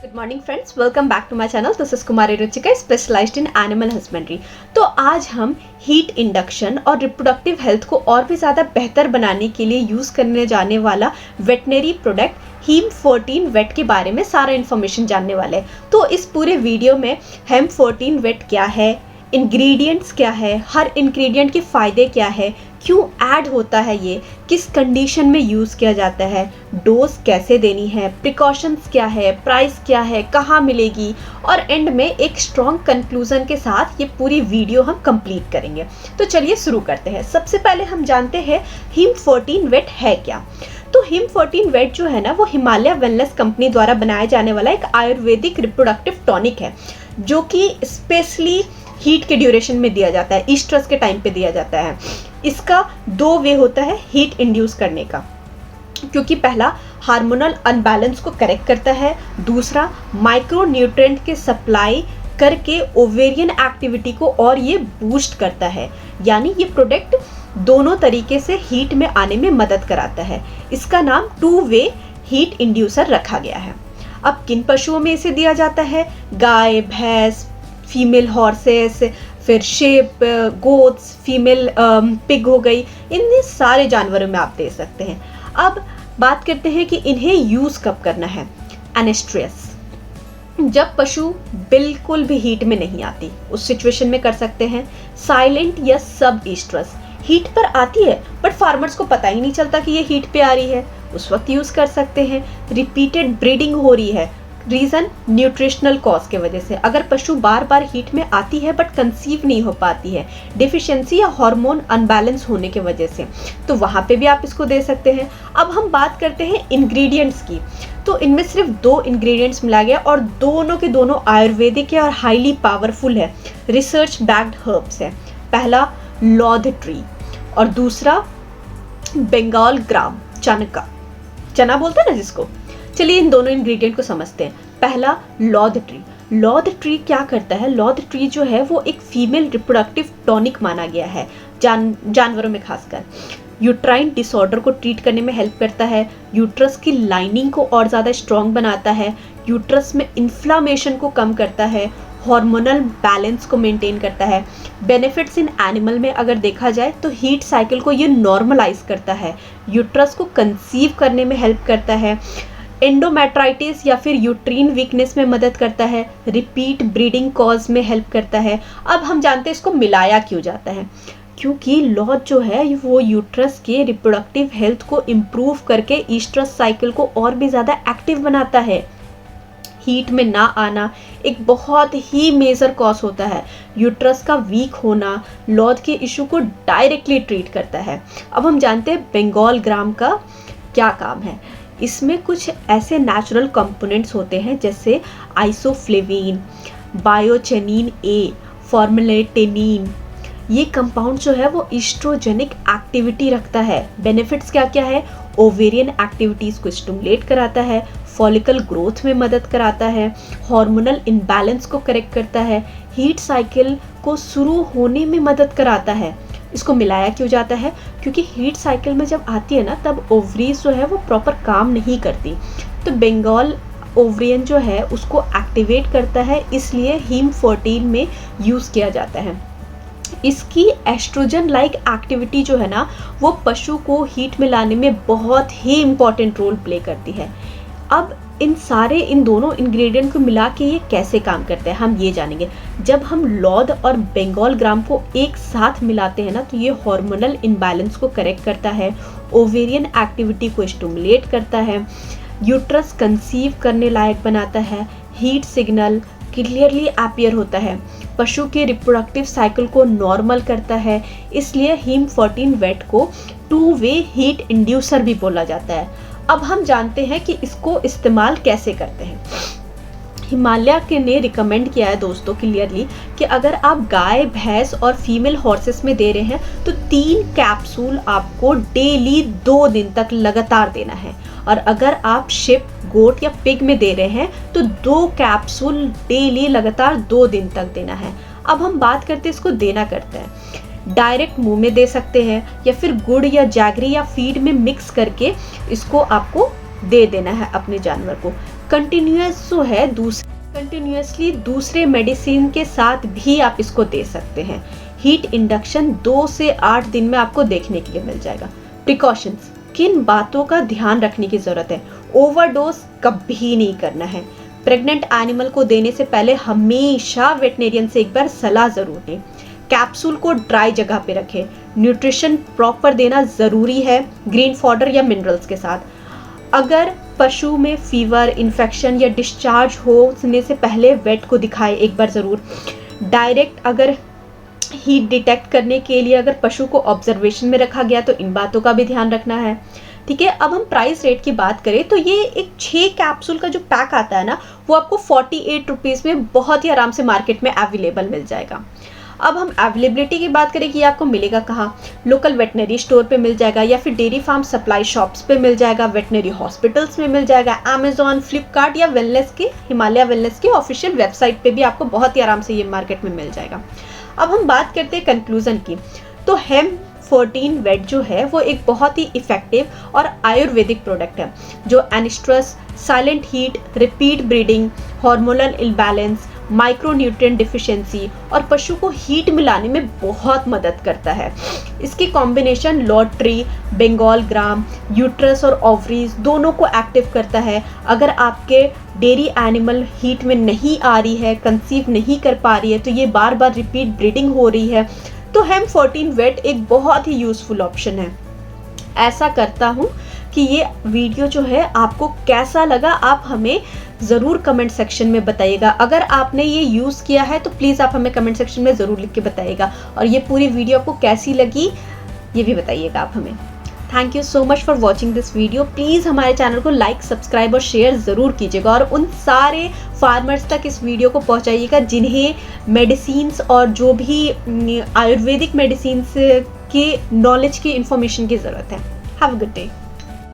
Good morning friends, welcome back to my channel. This is Kumari Ruchika, specialised in animal husbandry. तो आज हम heat induction और reproductive health को और भी ज़्यादा बेहतर बनाने के लिए यूज़ करने जाने वाला वेटनरी प्रोडक्ट हीम 14 वेट के बारे में सारा इन्फॉर्मेशन जानने वाले हैं। तो इस पूरे वीडियो में हेम 14 वेट क्या है, इंग्रेडिएंट्स क्या है, हर इंग्रेडिएंट के फ़ायदे क्या है, क्यों ऐड होता है, ये किस कंडीशन में यूज़ किया जाता है, डोज कैसे देनी है, प्रिकॉशंस क्या है, प्राइस क्या है, कहाँ मिलेगी, और एंड में एक स्ट्रॉन्ग कंक्लूजन के साथ ये पूरी वीडियो हम कंप्लीट करेंगे। तो चलिए शुरू करते हैं। सबसे पहले हम जानते हैं हीम 14 वेट है क्या। तो हीम 14 वेट जो है ना, वो हिमालय वेलनेस कंपनी द्वारा बनाया जाने वाला एक आयुर्वेदिक रिप्रोडक्टिव टॉनिक है, जो कि स्पेशली हीट के ड्यूरेशन में दिया जाता है, ईस्ट्रस के टाइम पे दिया जाता है। इसका दो वे होता है हीट इंड्यूस करने का, क्योंकि पहला हार्मोनल अनबैलेंस को करेक्ट करता है, दूसरा माइक्रो न्यूट्रिएंट के सप्लाई करके ओवेरियन एक्टिविटी को और ये बूस्ट करता है। यानी ये प्रोडक्ट दोनों तरीके से हीट में आने में मदद कराता है। इसका नाम 2 वे हीट इंड्यूसर रखा गया है। अब किन पशुओं में इसे दिया जाता है? गाय, भैंस, फीमेल हॉर्सेस, फिर शेप, गोट्स, फीमेल पिग हो गई, इन सारे जानवरों में आप दे सकते हैं। अब बात करते हैं कि इन्हें यूज़ कब करना है। एनेस्ट्रियस, जब पशु बिल्कुल भी हीट में नहीं आती, उस सिचुएशन में कर सकते हैं। साइलेंट या सब ईस्ट्रस, हीट पर आती है बट फार्मर्स को पता ही नहीं चलता कि ये हीट पे आ रही है, उस वक्त यूज़ कर सकते हैं। रिपीटेड ब्रीडिंग हो रही है, रीज़न न्यूट्रिशनल कॉज के वजह से, अगर पशु बार बार हीट में आती है बट कंसीव नहीं हो पाती है, डिफिशियंसी या हार्मोन अनबैलेंस होने के वजह से, तो वहाँ पे भी आप इसको दे सकते हैं। अब हम बात करते हैं इंग्रेडिएंट्स की। तो इनमें सिर्फ 2 इंग्रेडिएंट्स मिला गया और दोनों के दोनों आयुर्वेदिक है और हाईली पावरफुल है, रिसर्च बैक्ड हर्ब्स है। पहला लॉध ट्री और दूसरा बंगाल ग्राम, चना बोलते हैं ना जिसको। चलिए इन दोनों इंग्रेडिएंट को समझते हैं। पहला लॉध ट्री। लॉध ट्री क्या करता है? लॉध ट्री जो है वो एक फीमेल रिप्रोडक्टिव टॉनिक माना गया है, जानवरों में खासकर। यूट्राइन डिसऑर्डर को ट्रीट करने में हेल्प करता है, यूट्रस की लाइनिंग को और ज़्यादा स्ट्रॉन्ग बनाता है, यूट्रस में इन्फ्लामेशन को कम करता है, हार्मोनल बैलेंस को मेंटेन करता है। बेनिफिट्स इन एनिमल में अगर देखा जाए तो हीट साइकिल को ये नॉर्मलाइज करता है, यूट्रस को कंसीव करने में हेल्प करता है, एंडोमेट्राइटिस या फिर यूट्रीन वीकनेस में मदद करता है, रिपीट ब्रीडिंग कॉज में हेल्प करता है। अब हम जानते हैं इसको मिलाया क्यों जाता है। क्योंकि लॉध जो है वो यूट्रस के रिप्रोडक्टिव हेल्थ को इम्प्रूव करके ईस्ट्रस साइकिल को और भी ज़्यादा एक्टिव बनाता है। हीट में ना आना एक बहुत ही मेजर कॉज होता है, यूट्रस का वीक होना लॉध के इशू को डायरेक्टली ट्रीट करता है। अब हम जानते हैं बंगाल ग्राम का क्या काम है। इसमें कुछ ऐसे नेचुरल कंपोनेंट्स होते हैं जैसे आइसोफ्लेविन, बायोचेनिन ए, फॉर्मुलेटेनिन। ये कंपाउंड जो है वो ईस्ट्रोजेनिक एक्टिविटी रखता है। बेनिफिट्स क्या क्या है? ओवेरियन एक्टिविटीज़ को स्टिमुलेट कराता है, फॉलिकल ग्रोथ में मदद कराता है, हार्मोनल इम्बैलेंस को करेक्ट करता है, हीट साइकिल को शुरू होने में मदद कराता है। इसको मिलाया क्यों जाता है? क्योंकि हीट साइकिल में जब आती है ना, तब ओवरीज जो है वो प्रॉपर काम नहीं करती, तो बंगाल ओवरियन जो है उसको एक्टिवेट करता है, इसलिए हीम 14 में यूज़ किया जाता है। इसकी एस्ट्रोजन लाइक एक्टिविटी जो है ना, वो पशु को हीट में लाने में बहुत ही इम्पॉर्टेंट रोल प्ले करती है। अब इन दोनों इंग्रेडिएंट को मिला के ये कैसे काम करते हैं हम ये जानेंगे। जब हम लॉध और बंगाल ग्राम को एक साथ मिलाते हैं ना, तो ये हार्मोनल इम्बैलेंस को करेक्ट करता है, ओवेरियन एक्टिविटी को स्टिमुलेट करता है, यूट्रस कंसीव करने लायक बनाता है, हीट सिग्नल क्लियरली अपीयर होता है, पशु के रिप्रोडक्टिव साइकिल को नॉर्मल करता है। इसलिए हीम 14 वेट को 2 वे हीट इंड्यूसर भी बोला जाता है। अब हम जानते हैं कि इसको इस्तेमाल कैसे करते हैं। हिमालय के ने रिकमेंड किया है दोस्तों क्लियरली कि अगर आप गाय, भैंस और फीमेल हॉर्सेस में दे रहे हैं तो 3 कैप्सूल आपको डेली 2 दिन तक लगातार देना है, और अगर आप शिप, गोट या पिग में दे रहे हैं तो 2 कैप्सूल डेली लगातार 2 दिन तक देना है। अब हम बात करते हैं इसको देना करते हैं। डायरेक्ट मुंह में दे सकते हैं या फिर गुड़ या जैगरी या फीड में मिक्स करके इसको आपको दे देना है अपने जानवर को। कंटिन्यूअस जो है कंटिन्यूअसली दूसरे मेडिसिन के साथ भी आप इसको दे सकते हैं। हीट इंडक्शन 2 से 8 दिन में आपको देखने के लिए मिल जाएगा। प्रिकॉशंस, किन बातों का ध्यान रखने की जरूरत है? ओवरडोज कभी नहीं करना है। प्रेग्नेंट एनिमल को देने से पहले हमेशा वेटनेरियन से एक बार सलाह जरूर लें। कैप्सूल को ड्राई जगह पे रखें। न्यूट्रिशन प्रॉपर देना ज़रूरी है, ग्रीन फॉडर या मिनरल्स के साथ। अगर पशु में फीवर, इन्फेक्शन या डिस्चार्ज होने से पहले वेट को दिखाएं एक बार ज़रूर। डायरेक्ट अगर हीट डिटेक्ट करने के लिए अगर पशु को ऑब्जर्वेशन में रखा गया तो इन बातों का भी ध्यान रखना है। ठीक है, अब हम प्राइस रेट की बात करें तो ये एक 6 कैप्सूल का जो पैक आता है ना, वो आपको 48 रुपीज़ में बहुत ही आराम से मार्केट में अवेलेबल मिल जाएगा। अब हम अवेलेबिलिटी की बात करें कि ये आपको मिलेगा कहाँ? लोकल वेटनरी स्टोर पे मिल जाएगा या फिर डेयरी फार्म सप्लाई शॉप्स पे मिल जाएगा, वेटनरी हॉस्पिटल्स में मिल जाएगा, अमेजॉन, फ्लिपकार्ट या हिमालय वेलनेस की ऑफिशियल वेबसाइट पे भी आपको बहुत ही आराम से ये मार्केट में मिल जाएगा। अब हम बात करते हैं कंक्लूजन की, तो हेम्प 14 वेट जो है वो एक बहुत ही इफेक्टिव और आयुर्वेदिक प्रोडक्ट है जो anestrus, silent heat, repeat breeding, hormonal imbalance, micronutrient deficiency और पशु को हीट मिलाने में बहुत मदद करता है। इसकी कॉम्बिनेशन लॉटरी, बंगाल ग्राम, यूट्रस और ओवरीज दोनों को एक्टिव करता है। अगर आपके डेयरी एनिमल हीट में नहीं आ रही है, कंसीव नहीं कर पा रही है, तो ये बार बार रिपीट ब्रीडिंग हो रही है, तो हेम्प 14 वेट एक बहुत ही यूज़फुल ऑप्शन है। ऐसा करता हूँ कि ये वीडियो जो है आपको कैसा लगा आप हमें ज़रूर कमेंट सेक्शन में बताइएगा। अगर आपने ये यूज़ किया है तो प्लीज़ आप हमें कमेंट सेक्शन में ज़रूर लिख के बताइएगा, और ये पूरी वीडियो आपको कैसी लगी ये भी बताइएगा आप हमें। Thank you so much for watching this video. Please हमारे चैनल को लाइक, सब्सक्राइब और शेयर ज़रूर कीजिएगा, और उन सारे फार्मर्स तक इस वीडियो को पहुंचाइएगा जिन्हें मेडिसिन्स और जो भी आयुर्वेदिक मेडिसिन्स के नॉलेज की इन्फॉर्मेशन की ज़रूरत है। Have a good day.